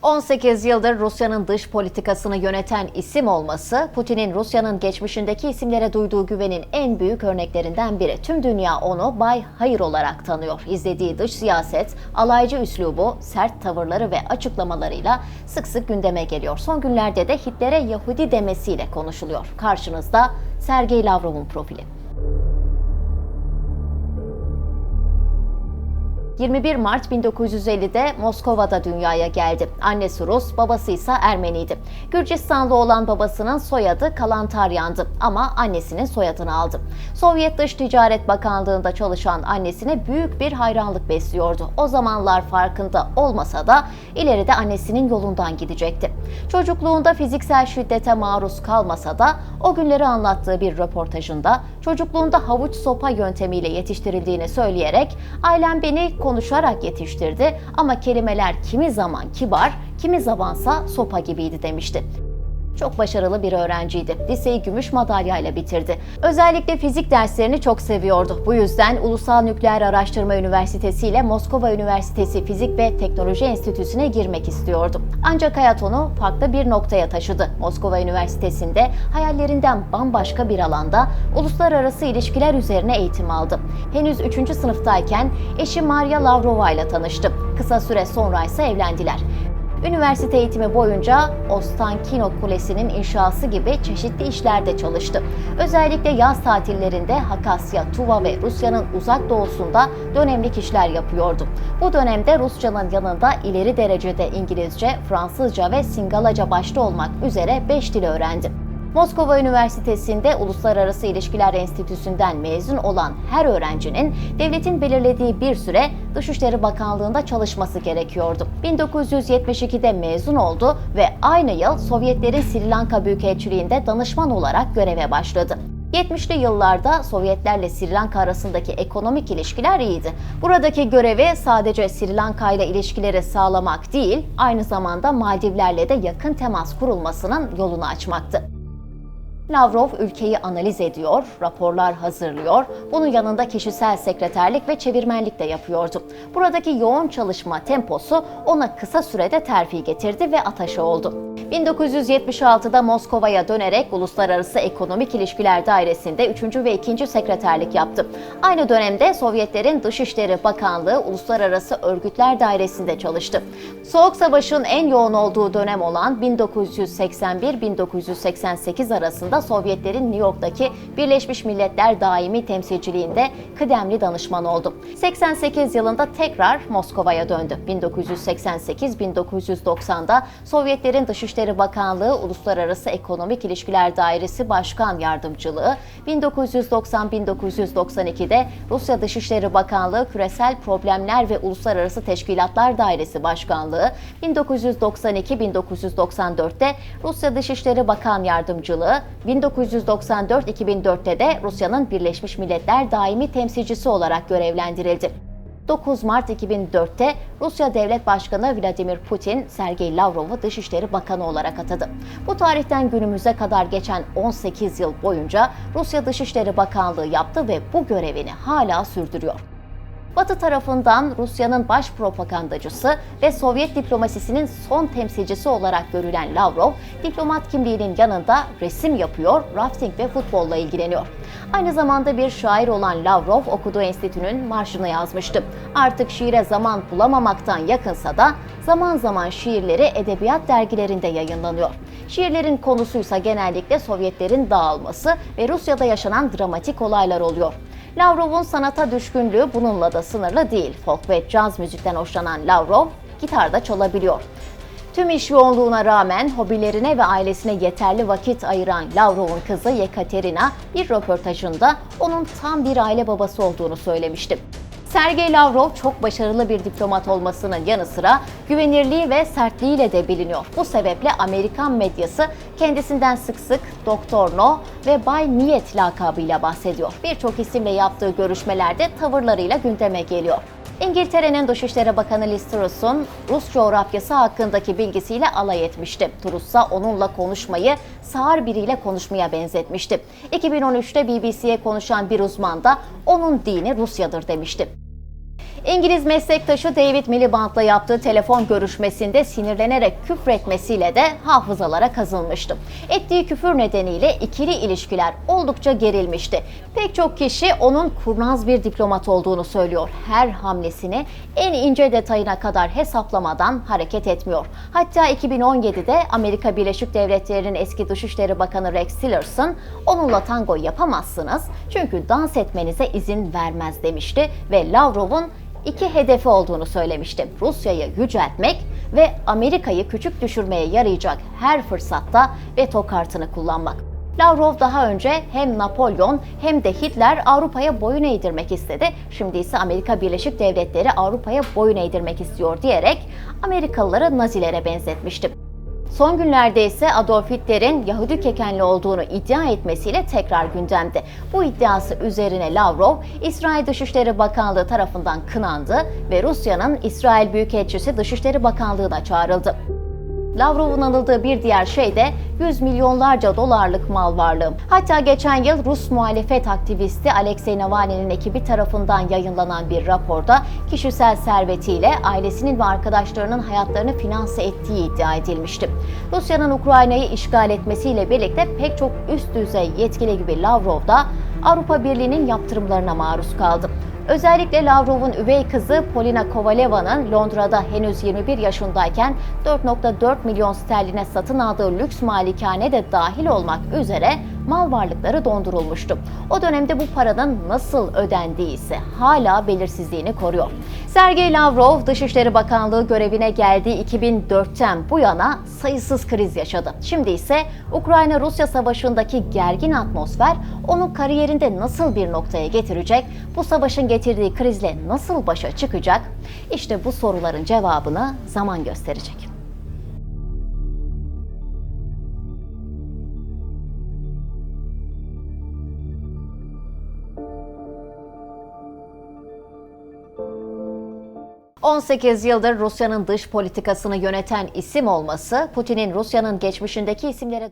18 yıldır Rusya'nın dış politikasını yöneten isim olması, Putin'in Rusya'nın geçmişindeki isimlere duyduğu güvenin en büyük örneklerinden biri. Tüm dünya onu Bay Hayır olarak tanıyor. İzlediği dış siyaset, alaycı üslubu, sert tavırları ve açıklamalarıyla sık sık gündeme geliyor. Son günlerde de Hitler'e Yahudi demesiyle konuşuluyor. Karşınızda Sergey Lavrov'un profili. 21 Mart 1950'de Moskova'da dünyaya geldi. Annesi Rus, babası ise Ermeniydi. Gürcistanlı olan babasının soyadı Kalantaryan'dı ama annesinin soyadını aldı. Sovyet Dış Ticaret Bakanlığı'nda çalışan annesine büyük bir hayranlık besliyordu. O zamanlar farkında olmasa da ileride annesinin yolundan gidecekti. Çocukluğunda fiziksel şiddete maruz kalmasa da o günleri anlattığı bir röportajında çocukluğunda havuç sopa yöntemiyle yetiştirildiğini söyleyerek "Ailem beni konuşarak yetiştirdi ama kelimeler kimi zaman kibar, kimi zamansa sopa gibiydi" demişti. Çok başarılı bir öğrenciydi. Liseyi gümüş madalyayla bitirdi. Özellikle fizik derslerini çok seviyordu. Bu yüzden Ulusal Nükleer Araştırma Üniversitesi ile Moskova Üniversitesi Fizik ve Teknoloji Enstitüsü'ne girmek istiyordu. Ancak hayat onu farklı bir noktaya taşıdı. Moskova Üniversitesi'nde hayallerinden bambaşka bir alanda uluslararası ilişkiler üzerine eğitim aldı. Henüz 3. sınıftayken eşi Maria Lavrova ile tanıştı. Kısa süre sonra ise evlendiler. Üniversite eğitimi boyunca Ostankino Kulesi'nin inşası gibi çeşitli işlerde çalıştı. Özellikle yaz tatillerinde Hakasya, Tuva ve Rusya'nın uzak doğusunda dönemlik işler yapıyordu. Bu dönemde Rusçanın yanında ileri derecede İngilizce, Fransızca ve Singalaca başta olmak üzere 5 dil öğrendi. Moskova Üniversitesi'nde Uluslararası İlişkiler Enstitüsü'nden mezun olan her öğrencinin devletin belirlediği bir süre Dışişleri Bakanlığı'nda çalışması gerekiyordu. 1972'de mezun oldu ve aynı yıl Sovyetlerin Sri Lanka Büyükelçiliği'nde danışman olarak göreve başladı. 70'li yıllarda Sovyetlerle Sri Lanka arasındaki ekonomik ilişkiler iyiydi. Buradaki görevi sadece Sri Lanka ile ilişkileri sağlamak değil, aynı zamanda Maldivlerle de yakın temas kurulmasının yolunu açmaktı. Lavrov ülkeyi analiz ediyor, raporlar hazırlıyor, bunun yanında kişisel sekreterlik ve çevirmenlik de yapıyordu. Buradaki yoğun çalışma temposu ona kısa sürede terfi getirdi ve ataşe oldu. 1976'da Moskova'ya dönerek Uluslararası Ekonomik İlişkiler Dairesi'nde 3. ve 2. sekreterlik yaptı. Aynı dönemde Sovyetlerin Dışişleri Bakanlığı Uluslararası Örgütler Dairesi'nde çalıştı. Soğuk Savaş'ın en yoğun olduğu dönem olan 1981-1988 arasında Sovyetlerin New York'taki Birleşmiş Milletler Daimi Temsilciliğinde kıdemli danışman oldu. 88 yılında tekrar Moskova'ya döndü. 1988-1990'da Sovyetlerin Dışişleri Bakanlığı Uluslararası Ekonomik İlişkiler Dairesi Başkan Yardımcılığı, 1990-1992'de Rusya Dışişleri Bakanlığı Küresel Problemler ve Uluslararası Teşkilatlar Dairesi Başkanlığı, 1992-1994'te Rusya Dışişleri Bakan Yardımcılığı, 1994-2004'te de Rusya'nın Birleşmiş Milletler Daimi Temsilcisi olarak görevlendirildi. 9 Mart 2004'te Rusya Devlet Başkanı Vladimir Putin, Sergey Lavrov'u Dışişleri Bakanı olarak atadı. Bu tarihten günümüze kadar geçen 18 yıl boyunca Rusya Dışişleri Bakanlığı yaptı ve bu görevini hala sürdürüyor. Batı tarafından Rusya'nın baş propagandacısı ve Sovyet diplomasisinin son temsilcisi olarak görülen Lavrov, diplomat kimliğinin yanında resim yapıyor, rafting ve futbolla ilgileniyor. Aynı zamanda bir şair olan Lavrov, okuduğu enstitünün marşını yazmıştı. Artık şiire zaman bulamamaktan yakınsa da zaman zaman şiirleri edebiyat dergilerinde yayınlanıyor. Şiirlerin konusuysa genellikle Sovyetlerin dağılması ve Rusya'da yaşanan dramatik olaylar oluyor. Lavrov'un sanata düşkünlüğü bununla da sınırlı değil. Folk ve caz müzikten hoşlanan Lavrov, gitar da çalabiliyor. Tüm iş yoğunluğuna rağmen hobilerine ve ailesine yeterli vakit ayıran Lavrov'un kızı Yekaterina bir röportajında onun tam bir aile babası olduğunu söylemişti. Sergey Lavrov çok başarılı bir diplomat olmasının yanı sıra güvenirliği ve sertliğiyle de biliniyor. Bu sebeple Amerikan medyası kendisinden sık sık Doktor No ve Bay Niyet lakabıyla bahsediyor. Birçok isimle yaptığı görüşmelerde tavırlarıyla gündeme geliyor. İngiltere'nin Dışişleri Bakanı Liz Truss'un Rus coğrafyası hakkındaki bilgisiyle alay etmişti. Truss ise onunla konuşmayı sağır biriyle konuşmaya benzetmişti. 2013'te BBC'ye konuşan bir uzman da onun dini Rusya'dır demişti. İngiliz meslektaşı David Miliband'la yaptığı telefon görüşmesinde sinirlenerek küfretmesiyle de hafızalara kazınmıştı. Ettiği küfür nedeniyle ikili ilişkiler oldukça gerilmişti. Pek çok kişi onun kurnaz bir diplomat olduğunu söylüyor. Her hamlesini en ince detayına kadar hesaplamadan hareket etmiyor. Hatta 2017'de Amerika Birleşik Devletleri'nin eski Dışişleri Bakanı Rex Tillerson, "Onunla tango yapamazsınız çünkü dans etmenize izin vermez" demişti ve Lavrov'un iki hedefi olduğunu söylemişti: Rusya'yı yüceltmek ve Amerika'yı küçük düşürmeye yarayacak her fırsatta veto kartını kullanmak. Lavrov daha önce hem Napolyon hem de Hitler Avrupa'ya boyun eğdirmek istedi. Şimdi ise Amerika Birleşik Devletleri Avrupa'ya boyun eğdirmek istiyor diyerek Amerikalıları Nazilere benzetmişti. Son günlerde ise Adolf Hitler'in Yahudi kökenli olduğunu iddia etmesiyle tekrar gündemde. Bu iddiası üzerine Lavrov, İsrail Dışişleri Bakanlığı tarafından kınandı ve Rusya'nın İsrail Büyükelçisi Dışişleri Bakanlığı'na çağrıldı. Lavrov'un anıldığı bir diğer şey de yüz milyonlarca dolarlık mal varlığı. Hatta geçen yıl Rus muhalefet aktivisti Alexei Navalny'nin ekibi tarafından yayınlanan bir raporda kişisel servetiyle ailesinin ve arkadaşlarının hayatlarını finanse ettiği iddia edilmişti. Rusya'nın Ukrayna'yı işgal etmesiyle birlikte pek çok üst düzey yetkili gibi Lavrov da Avrupa Birliği'nin yaptırımlarına maruz kaldı. Özellikle Lavrov'un üvey kızı Polina Kovaleva'nın Londra'da henüz 21 yaşındayken 4,4 milyon sterline satın aldığı lüks malikane de dahil olmak üzere mal varlıkları dondurulmuştu. O dönemde bu paranın nasıl ödendiği ise hala belirsizliğini koruyor. Sergey Lavrov, Dışişleri Bakanlığı görevine geldiği 2004'ten bu yana sayısız kriz yaşadı. Şimdi ise Ukrayna-Rusya savaşındaki gergin atmosfer onu kariyerinde nasıl bir noktaya getirecek, bu savaşın getirdiği krizle nasıl başa çıkacak? İşte bu soruların cevabını zaman gösterecek. ...18 yıldır Rusya'nın dış politikasını yöneten isim olması, Putin'in Rusya'nın geçmişindeki isimlere